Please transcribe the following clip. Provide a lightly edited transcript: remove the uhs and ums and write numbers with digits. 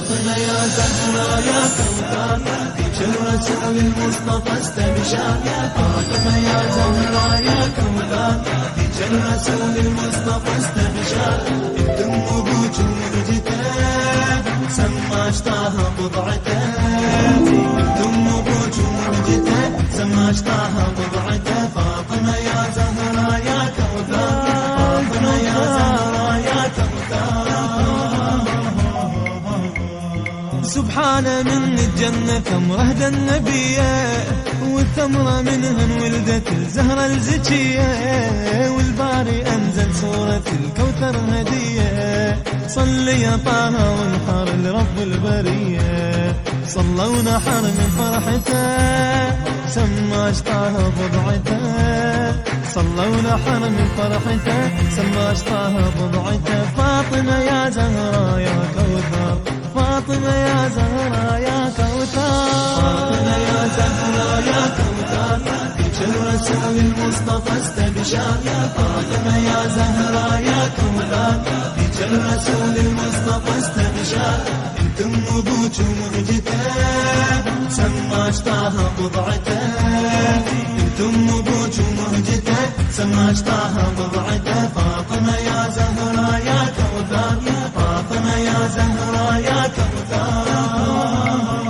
فاطمة يا زهرة يا كوثر فيك الرسول المصطفى استبشر. يا فاطمة يا زهرة يا كوثر فيك الرسول المصطفى استبشر. تم ابوك ومرجته سمى اشطاها بضعته. تم ابوك ومرجته سمى اشطاها بضعته. فاطمة يا زهرة يا كوثر فاطمة يا زهرة يا كوثر. سبحان من الجنة ثمره النبية والثمرة منهن ولدت الزهرة الزكية. والباري أنزل سورة الكوثر هدية. صل يا طه وانحر لرب البرية. صلى ونحر من فرحته سمى اشطاها بضعته. صلى ونحر من فرحته سمى اشطاها بضعته. فاطمة يا زهرة يا كوثر فاطمة يا زهرة يا كوثر. فاطمة يا زهرة يا كوثر فيك الرسول المصطفى استبشر. يا فاطمة يا زهرة يا كوثر فيك الرسول المصطفى استبشر. انتم ابوك ومهجته سمى اشطاها بضعته. انتم ابوك ومهجته سمى اشطاها بضعته.